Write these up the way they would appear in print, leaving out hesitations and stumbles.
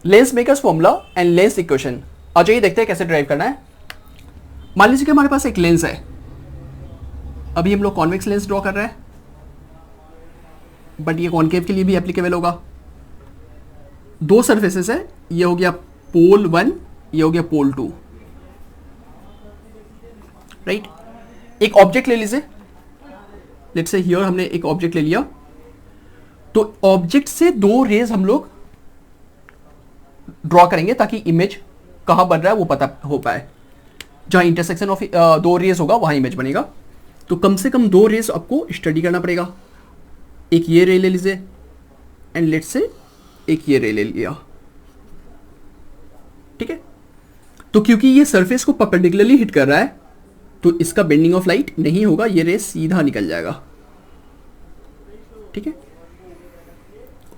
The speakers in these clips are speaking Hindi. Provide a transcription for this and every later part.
Lens makers formula and lens equation. आ जाइए देखते हैं कैसे ड्राइव करना है। मान लीजिए कि हमारे पास एक लेंस है, अभी हम लोग कॉन्वेक्स लेंस ड्रॉ कर रहे हैं, बट ये कॉनकेव के लिए भी एप्लीकेबल होगा। दो सरफेसेस है, ये हो गया पोल 1, ये हो गया पोल 2, राइट। एक ऑब्जेक्ट ले लीजिए, लेट्स से हियर हमने एक ऑब्जेक्ट ले लिया, तो ऑब्जेक्ट से दो रेज हम लोग ड्रॉ करेंगे ताकि इमेज कहां बन रहा है वो पता हो पाए। जहां इंटरसेक्शन ऑफ दो रेज होगा वहां इमेज बनेगा। तो कम से कम दो रेज आपको स्टडी करना पड़ेगा। एक ये रे ले लीजिए एंड लेट्स से एक ये रे ले लिया, ठीक है। तो क्योंकि ये सरफेस को परपेंडिकुलरली हिट कर रहा है तो इसका बेंडिंग ऑफ लाइट नहीं होगा, ये रे सीधा निकल जाएगा, ठीक है।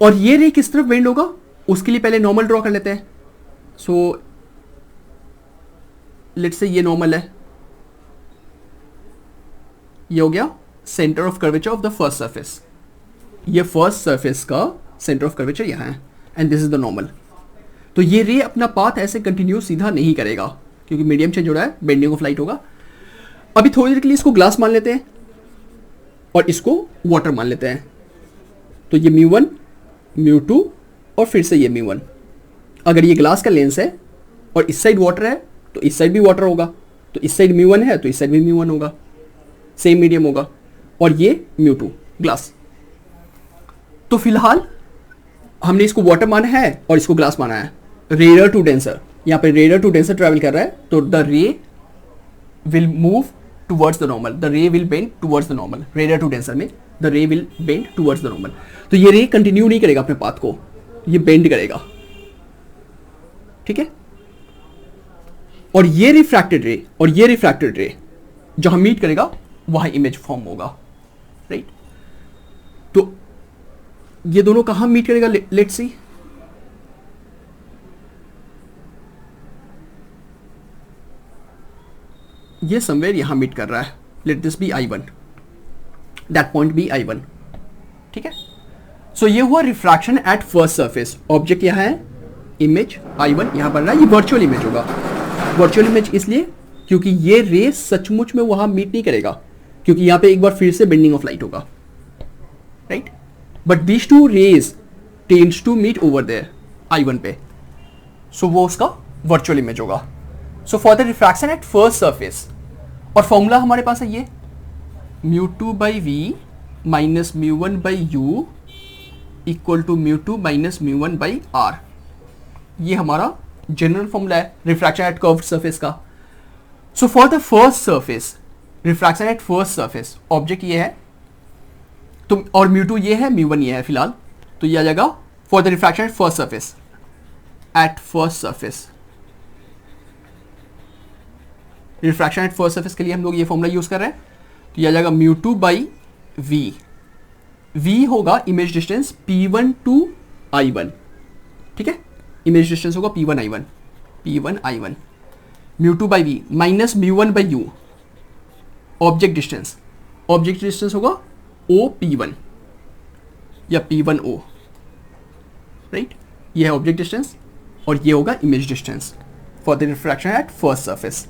और ये रे किस तरफ बेंड होगा उसके लिए पहले नॉर्मल ड्रॉ कर लेते हैं। सो लेट्स से ये नॉर्मल है, ये हो गया centre of curvature of the first surface. ये फर्स्ट सरफेस का सेंटर ऑफ कर्वेचर यहां है and this is the normal. तो ये रे अपना पाथ ऐसे कंटिन्यू सीधा नहीं करेगा क्योंकि मीडियम चेंज हो रहा है, बेंडिंग ऑफ लाइट होगा। अभी थोड़ी देर के लिए इसको ग्लास मान लेते हैं और इसको वाटर मान लेते हैं। तो ये μ1 μ2 और फिर से ये μ1। अगर ये ग्लास का लेंस है और इस साइड वाटर है तो इस साइड भी वाटर होगा, तो इस साइड μ1 है तो इस साइड भी μ1 होगा, सेम मीडियम होगा। और ये μ2 ग्लास। तो फिलहाल हमने इसको वाटर माना है और इसको ग्लास माना है। रेयर टू डेंसर, यहां पे रेयर टू डेंसर ट्रैवल कर रहा है तो the ray will move towards the normal, the ray will bend towards the normal. Rare to denser में the ray will bend towards the normal. तो ये रे कंटिन्यू नहीं करेगा अपने पाथ को, ये बेंड करेगा, ठीक है। और ये रिफ्रैक्टेड रे और ये रिफ्रैक्टेड रे जहां मीट करेगा वहां इमेज फॉर्म होगा, राइट। तो ये दोनों कहां मीट करेगा, लेट्स सी। ये समवेयर यहां मीट कर रहा है, let this be I1, that point be I1, ठीक है। सो ये हुआ refraction at first surface. Object यहां है, इमेज I1 यहां बन रहा है, ये वर्चुअल इमेज होगा। वर्चुअल इमेज इसलिए क्योंकि ये रे सचमुच में वहां मीट नहीं करेगा क्योंकि यहां पे एक बार फिर से बेंडिंग ऑफ लाइट होगा, right. But these two rays tends to meet over there I1 पे, सो वो उसका वर्चुअल इमेज होगा। So for the refraction at first surface, और फॉर्मूला हमारे पास है ये μ2/v minus μ1/u equal to μ2 minus μ1/r। ये हमारा जनरल फॉर्मूला है रिफ्रैक्शन एट कर्व्ड सरफेस का। सो for the first surface, refraction at first surface, object ये है तो और μ2 ये है, μ1 ये है फिलहाल, तो ये आ जाएगा for the refraction at first surface, eight first surface. Refraction at first surface के लिए हम लोग ये फॉर्मूला यूज कर रहे हैं, तो ये आ जाएगा μ2/v। v होगा image distance P1 to I1, ठीक है। इमेज डिस्टेंस होगा P1 I1 μ2/v minus μ1/u, object distance, object distance होगा OP1 या P1O, राइट। ये है ऑब्जेक्ट डिस्टेंस और ये होगा image distance for the refraction at first surface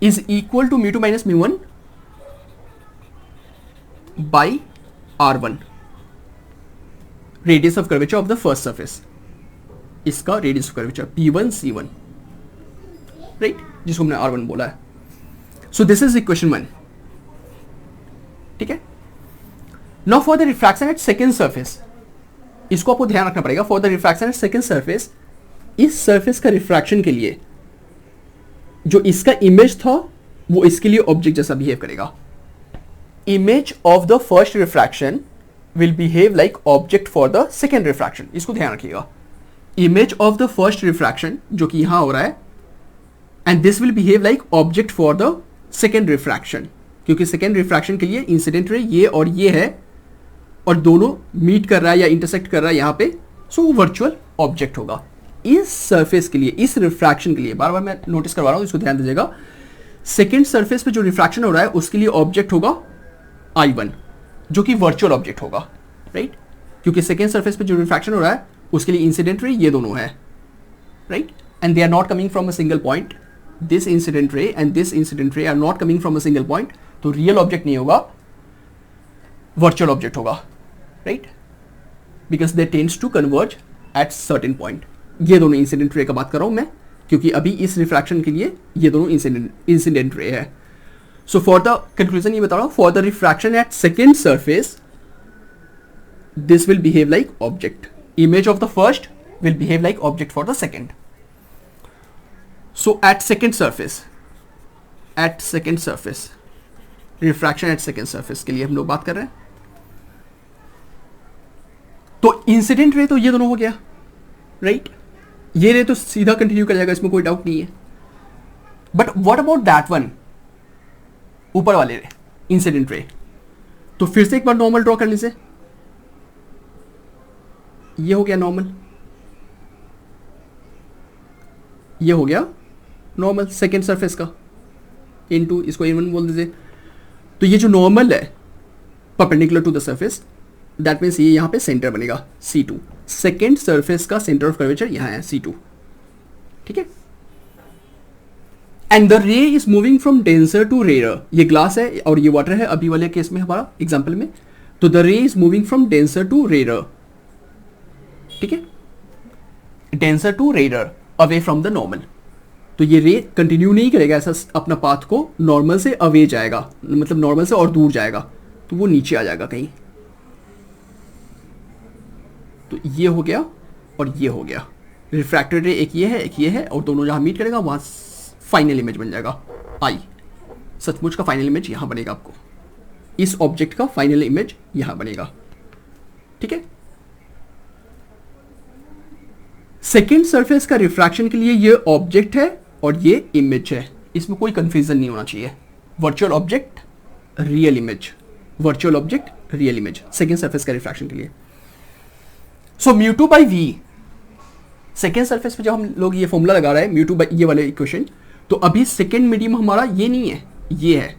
is equal to μ2 minus μ1 by R1, radius of curvature of the first surface. इसका radius of curvature P1 C1, right, जिसको हमने R1 बोला है। सो दिस इज इक्वेशन 1, ठीक है। Now for the refraction eight second surface, इसको आपको ध्यान रखना पड़ेगा। For the refraction eight second surface, इस सरफेस का रिफ्रैक्शन के लिए जो इसका इमेज था वो इसके लिए ऑब्जेक्ट जैसा बिहेव करेगा। Image of the first refraction will behave like object for the second refraction, इसको ध्यान रखिएगा। Image of the first refraction जो कि यहां हो रहा है, and this will behave like object for the second refraction, क्योंकि सेकेंड रिफ्रैक्शन के लिए इंसिडेंट रे ये और ये है और दोनों मीट कर रहा है या इंटरसेक्ट कर रहा है यहां पे, सो वो वर्चुअल ऑब्जेक्ट होगा। इस सरफेस के लिए, इस रिफ्रैक्शन के लिए, बार बार मैं नोटिस करवा रहा हूं, इसको ध्यान दीजिएगा। सेकेंड सरफेस पे जो रिफ्रैक्शन हो रहा है उसके लिए ऑब्जेक्ट होगा I1, जो कि वर्चुअल ऑब्जेक्ट होगा, राइट। क्योंकि सेकेंड सरफेस पे जो रिफ्रैक्शन हो रहा है उसके लिए इंसिडेंट रे ये दोनों है, right? And they are not coming from a single point. This incident ray and this incident ray are not coming from a single point. तो real object नहीं होगा, virtual object होगा, right? Because they tends to converge at certain point. ये दोनों incident ray का बात कर रहा हूँ मैं, क्योंकि अभी इस refraction के लिए ये दोनों incident ray है. So for the conclusion ये बता रहा हूँ, for the refraction at second surface, this will behave like object. Image of the first will behave like object for the second. So at second surface, refraction at second surface के लिए हम लोग बात कर रहे हैं. तो इंसिडेंट रे तो ये दोनों हो गया, राइट? ये रे तो सीधा कंटिन्यू कर जाएगा, इसमें कोई डाउट नहीं है. But what about that one, ऊपर वाले रे, इंसिडेंट रे? तो फिर से एक बार नॉर्मल ड्रॉ कर लीजिए. ये हो गया नॉर्मल, ये हो गया नॉर्मल सेकेंड सरफेस का, इनटू इसको A1 बोल दीजिए. तो ये जो नॉर्मल है perpendicular to the surface, that means ये यहाँ पे सेंटर बनेगा C2. सेकेंड सरफेस का सेंटर ऑफ कर्वेचर यहाँ है C2, ठीक है? And the ray is moving from denser to rarer. ये ग्लास है और ये वाटर है अभी वाले केस में, हमारा एग्जाम्पल में. तो the ray is moving from denser to rarer, ठीक है? Denser to rarer, away from the normal. तो ये रे कंटिन्यू नहीं करेगा ऐसा अपना पाथ को, नॉर्मल से अवे जाएगा, मतलब नॉर्मल से और दूर जाएगा, तो वो नीचे आ जाएगा कहीं. तो ये हो गया और ये हो गया. रिफ्रैक्टेड रे एक ये है और दोनों जहां मीट करेगा वहां फाइनल इमेज बन जाएगा आई. सचमुच का फाइनल इमेज यहां बनेगा, आपको इस ऑब्जेक्ट का फाइनल इमेज यहां बनेगा, ठीक है? सेकेंड सरफेस का रिफ्रैक्शन के लिए ये ऑब्जेक्ट है और ये इमेज है, इसमें कोई कंफ्यूजन नहीं होना चाहिए. Virtual object real image, virtual object real image second surface का रिफ्रैक्शन के लिए. सो μ2 बाई वी, सेकेंड सरफेस पे जब हम लोग ये फॉर्मूला लगा रहे हैं μ2 बाई ये वाले इक्वेशन, तो अभी सेकेंड मीडियम हमारा ये नहीं है, ये है.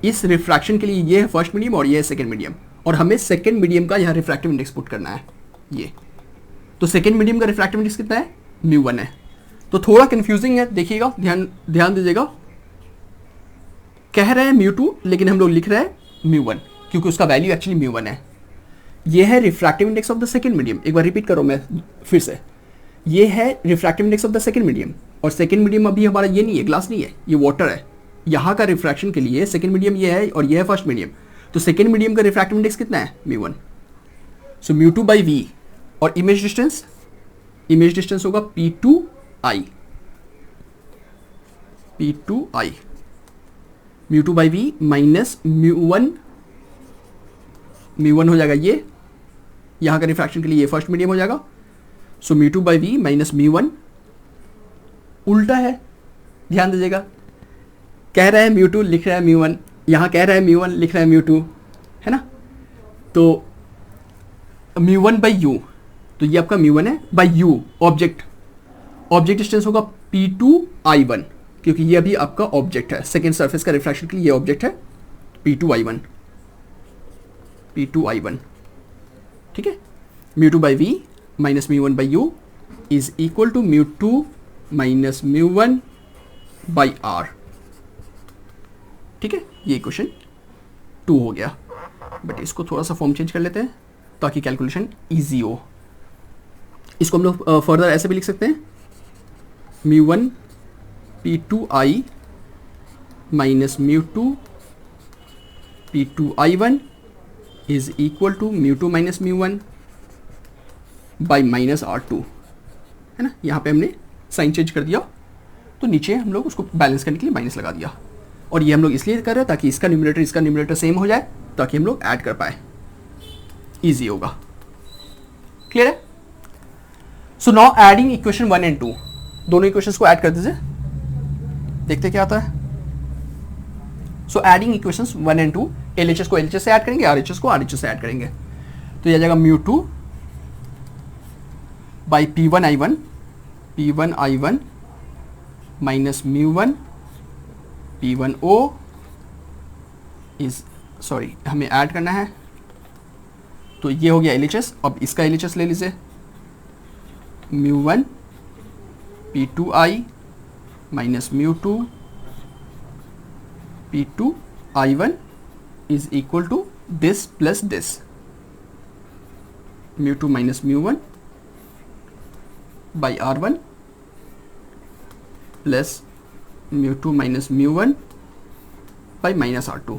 इस रिफ्रैक्शन के लिए ये है फर्स्ट मीडियम और ये है सेकेंड मीडियम, और हमें सेकेंड मीडियम का यहाँ रिफ्रैक्टिव इंडेक्स पुट करना है ये. तो सेकेंड मीडियम का रिफ्रैक्टिव इंडेक्स कितना है? μ1 है. तो थोड़ा कंफ्यूजिंग है, देखिएगा, ध्यान दीजिएगा. कह रहे हैं μ2 लेकिन हम लोग लिख रहे हैं μ1 क्योंकि उसका वैल्यू एक्चुअली μ1 है. ये है refractive index of the second medium. एक बार रिपीट करो मैं फिर से, ये है refractive index of the second medium, और सेकेंड मीडियम अभी हमारा ये नहीं है, ग्लास नहीं है, ये वाटर है. यहाँ का रिफ्रैक्शन के लिए सेकेंड मीडियम ये है और ये है फर्स्ट मीडियम. तो सेकेंड मीडियम का रिफ्रैक्टिव इंडेक्स कितना है? μ1. सो μ2 बाई वी, और इमेज डिस्टेंस होगा P2I. μ2 बाई वी माइनस μ1 हो जाएगा ये, यहाँ का रिफ्रैक्शन के लिए ये फर्स्ट मीडियम हो जाएगा. सो μ2 बाई वी माइनस μ1, उल्टा है, ध्यान दीजिएगा. कह रहा है μ2 लिख रहा है μ1, यहाँ कह रहा है μ1 लिख रहा है μ2, है ना? तो μ1 बाई यू, तो ये आपका μ1 है बाई यू ऑब्जेक्ट डिस्टेंस होगा P2I1, क्योंकि ये अभी आपका ऑब्जेक्ट है. सेकेंड सरफेस का रिफ्रैक्शन के लिए ये ऑब्जेक्ट है P2I1, ठीक है? μ2 by v minus μ1 by u is equal to μ2 minus μ1 by R, ठीक है? ये क्वेश्चन 2 हो गया. बट इसको थोड़ा सा फॉर्म चेंज कर लेते हैं ताकि कैलकुलेशन इजी हो. इसको हम लोग फर्दर ऐसे भी लिख सकते हैं, μ1 P2I minus μ2 P2I1 is equal to μ2 minus μ1 by minus R2, है ना? यहाँ पे हमने साइन चेंज कर दिया, तो नीचे हम लोग उसको बैलेंस करने के लिए माइनस लगा दिया. और ये हम लोग इसलिए कर रहे हैं ताकि इसका न्यूमरेटर सेम हो जाए, ताकि हम लोग ऐड कर पाए, इजी होगा. क्लियर है? So now adding equation 1 and 2, दोनों इक्वेशंस को ऐड कर दीजिए, देखते क्या आता है. So adding equations 1 and 2, LHS को LHS से ऐड करेंगे, RHS को RHS से ऐड करेंगे. तो यह जाएगा μ2 by P1I1 minus μ1 P1O is, sorry हमें ऐड करना है, तो ये हो गया LHS. अब इसका LHS ले लीजिए, μ1 P2i minus mu two P2i1 is equal to this plus this, mu two minus mu one by R1 plus mu two minus mu one by minus R2,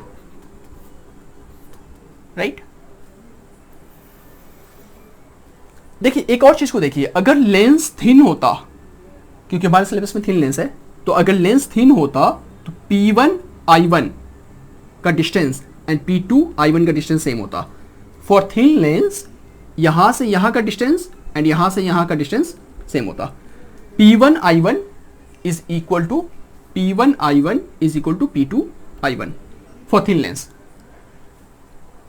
right. देखिए एक और चीज को देखिए, अगर लेंस थिन होता, क्योंकि हमारे सिलेबस में थिन लेंस है, तो अगर लेंस थिन होता तो P1I1 का डिस्टेंस एंड P2I1 का डिस्टेंस सेम होता। फॉर थिन लेंस यहां से यहां का डिस्टेंस एंड यहां से यहां का डिस्टेंस सेम होता। P1I1 is equal to P1I1 is equal to P2I1 for thin lens.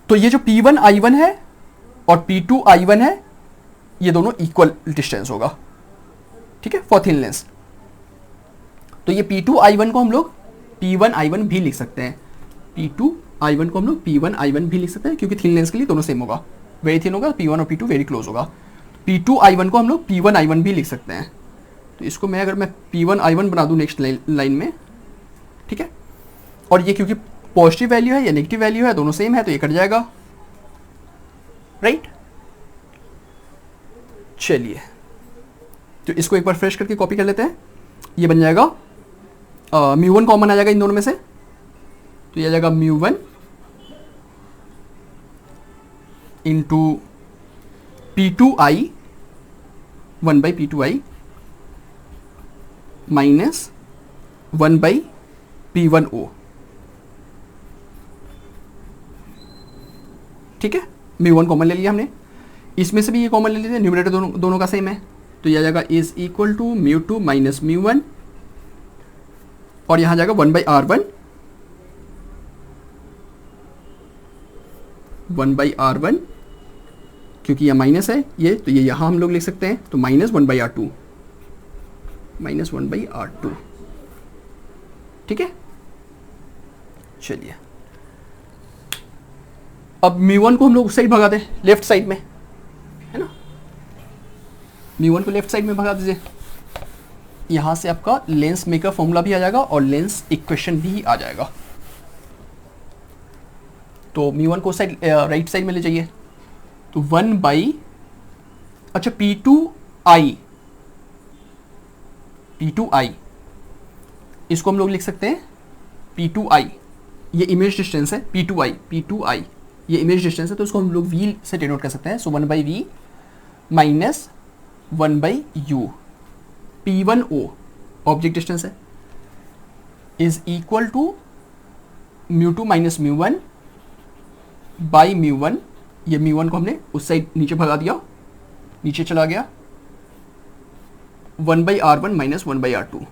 तो ये जो P1I1 है और P2I1 है, ये दोनों इक्वल डिस्टेंस होगा, ठीक है, फॉर थिन लेंस। तो ये P2I1 को हम लोग P1I1 भी लिख सकते हैं, P2I1 को हम लोग P1I1 भी लिख सकते हैं, क्योंकि थिन लेंस के लिए दोनों सेम होगा, वेरी थिन होगा, P1 और P2 वेरी क्लोज होगा। P2I1 को हम लोग P1I1 भी लिख सकते हैं। तो इसको मैं अगर मैं P1I1 बना दूं नेक्स्ट लाइन में, ठीक है, और ये क्योंकि पॉजिटिव वैल्यू है या नेगेटिव वैल्यू है, दोनों सेम है, तो ये कट जाएगा, राइट। चलिए तो इसको एक बार फ्रेश करके कॉपी कर लेते हैं। ये बन जाएगा म्यू वन कॉमन आ जाएगा इन दोनों में से, तो ये आ जाएगा mu one into P2i 1 by P2i minus 1 by P1o, ठीक है। म्यू वन कॉमन ले लिया हमने, इसमें से भी ये कॉमन ले लेते हैं, न्यूमरेटर दोनों का सेम है, तो ये आ जाएगा is equal to mu two minus mu one, और यहां जाएगा 1 बाई R1 1 बाई R1, क्योंकि यह माइनस है ये, तो ये यहां हम लोग लिख सकते हैं, तो minus 1 by R2, minus 1 by R2, ठीक है। चलिए अब म्यू वन को हम लोग उस साइड भगा दें, लेफ्ट साइड में, है ना, म्यू वन को लेफ्ट साइड में भगा दीजिए। यहां से आपका लेंस मेकर फॉर्मूला भी आ जाएगा और लेंस इक्वेशन भी आ जाएगा। तो म्यू वन को साइड राइट साइड में ले जाइए, तो 1 बाई, अच्छा P2i इसको हम लोग लिख सकते हैं P2i, ये इमेज डिस्टेंस है, P2i ये इमेज डिस्टेंस है, तो इसको हम लोग v से डिनोट कर सकते हैं। So 1 by v minus 1 by u, P1o object distance है, is equal to mu two minus mu one by mu one, ये म्यू वन को हमने उस साइड नीचे भगा दिया, नीचे चला गया, 1 by R1 minus 1 by R2,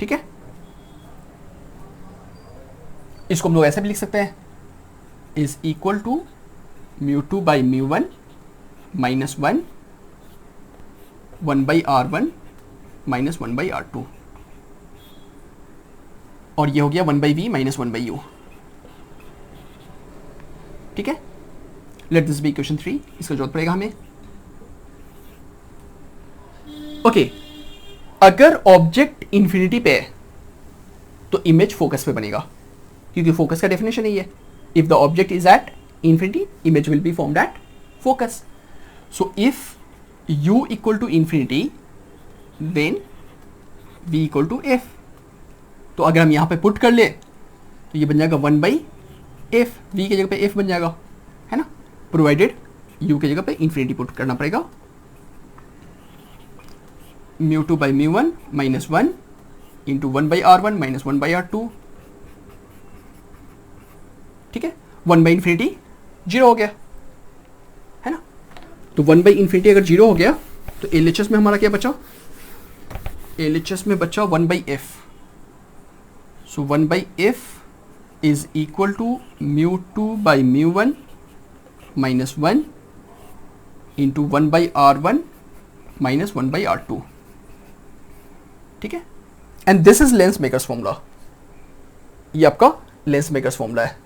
ठीक है। इसको हम लोग ऐसे भी लिख सकते हैं, is equal to mu two by mu one minus 1 by R1 minus 1 by R2, और ये हो गया 1 by v minus 1 by u, ठीक है। लेट दिस बी इक्वेशन 3, इसका जरूरत पड़ेगा हमें। ओके, अगर ऑब्जेक्ट इंफिनिटी पे है तो इमेज फोकस पे बनेगा, क्योंकि फोकस का डेफिनेशन यही है, if the object is at infinity image will be formed at focus. So if u equal to infinity then v equal to f। तो अगर हम यहां पे पुट कर ले तो ये बन जाएगा 1 बाई f, v की जगह पे f बन जाएगा, है ना, प्रोवाइडेड u की जगह पे इंफिनिटी पुट करना पड़ेगा। Mu two by mu one minus 1 into 1 by R1 minus 1 by R2, ठीक है। 1 बाई इंफिनिटी 0 हो गया, है ना, तो 1 बाई इंफिनिटी अगर 0 हो गया तो LHS में हमारा क्या बचा, LHS में बचा 1 by f। So 1 by f is equal to mu two by mu one minus 1 into 1 by R1 minus 1 by R2, ठीक है। And this is lens makers formula, ये आपका लेंस मेकर्स फॉर्मूला है,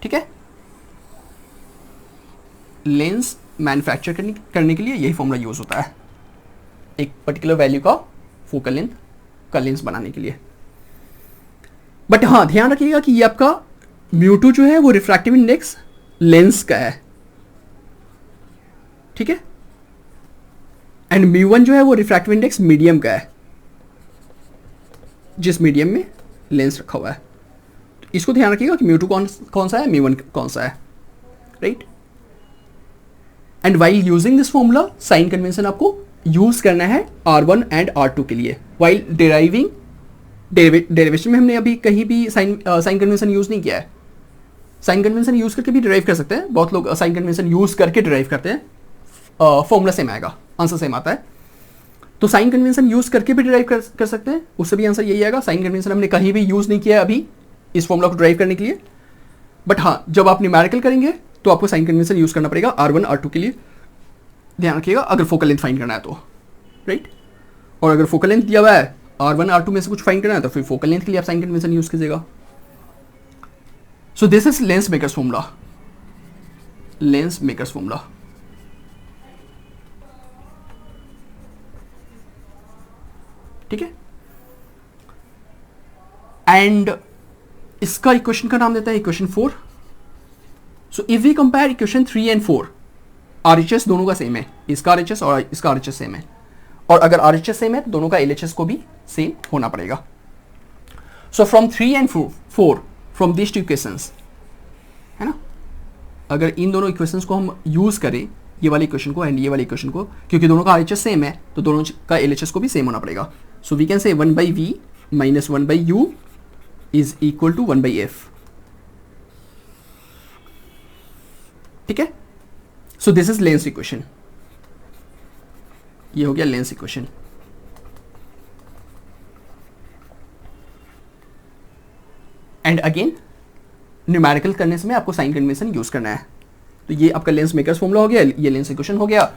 ठीक है। लेंस मैन्युफैक्चर करने के लिए यही फॉर्मूला यूज़ होता है, एक पर्टिकुलर वैल्यू का फोकल लेंथ का लेंस बनाने के लिए। बट हाँ, ध्यान रखिएगा कि ये आपका μ2 जो है वो रिफ्रैक्टिव इंडेक्स लेंस का है, ठीक है, एंड μ1 जो है वो रिफ्रैक्टिव इंडेक्स मीडियम का है, जिस मीडियम में लेंस रखा हुआ है। तो इसको ध्यान रखिएगा कि μ2 कौन सा है, μ1 कौन सा है, right. And while using this formula sine convention आपको यूज करना है R1 एंड R2 के लिए। वाइल डेराइविंग डेरिवेशन में हमने अभी कहीं भी साइन कन्वेंशन यूज नहीं किया है। साइन कन्वेंशन यूज करके भी डिराइव कर सकते हैं, बहुत लोग साइन कन्वेंशन यूज करके डिराइव करते हैं, फॉर्मूला सेम आएगा, आंसर सेम आता है। तो साइन कन्वेंशन यूज करके भी डिराइव कर सकते हैं, उससे भी आंसर यही आएगा। साइन कन्वेंशन हमने कहीं भी यूज नहीं किया है अभी इस फॉर्मूला को डिराइव करने के लिए, बट हाँ, जब आप न्यूमेरिकल करेंगे तो आपको साइन कन्वेंशन यूज करना पड़ेगा R1 R2 के लिए। ध्यान रखिएगा अगर फोकल लेंथ फाइंड करना है तो, राइट। और अगर फोकल लेंथ दिया हुआ है R1 R2 में से कुछ फाइंड करना है तो फिर फोकल लेंथ के लिए आप साइन कन्वेंशन यूज कीजिएगा। So this is lens makers formula, lens makers formula. ठीक है, एंड इसका इक्वेशन का नाम देता है equation 4। So if we compare equation 3 and 4, RHS दोनों का सेम है, इसका RHS और इसका RHS सेम है, और अगर RHS सेम है तो दोनों का LHS को भी सेम होना पड़ेगा। So from 3 and 4 from this two equations, है ना, अगर इन दोनों इक्वेशंस को हम यूज करें, ये वाली इक्वेशन को एंड ये वाली इक्वेशन को, क्योंकि दोनों का RHS सेम है तो दोनों का LHS को भी सेम होना पड़ेगा। So we can say 1/v minus 1/u is equal to 1/f। ठीक है, सो दिस इज लेंस इक्वेशन, ये हो गया lens equation. And again numerical करने से में आपको साइन कन्वेंशन यूज करना है। तो ये आपका लेंस मेकर्स फॉर्मूला हो गया, ये लेंस इक्वेशन हो गया।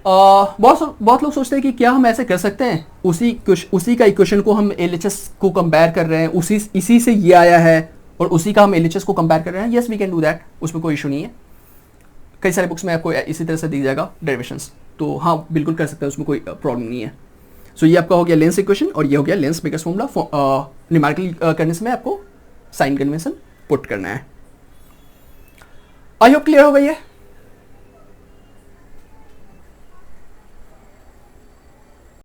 बहुत लोग सोचते हैं कि क्या हम ऐसे कर सकते हैं, उसी का इक्वेशन को हम LHS को कंपेयर कर रहे हैं, इसी से ये आया है और उसी का हम LHS को कंपेयर कर रहे हैं। Yes we can do that, उसमें कोई इशू नहीं है। कई सारे बुक्स में आपको इसी तरह से दी जाएगा डेरिवेशंस, तो हाँ बिल्कुल कर सकते हैं, उसमें कोई प्रॉब्लम नहीं है। सो ये आपका हो गया लेंस इक्वेशन और ये हो गया लेंस मेकर्स फॉर्मूला। न्यूमेरिकल करने से में आपको साइन कन्वेंशन पुट करना है। आई होप क्लियर हो गई है।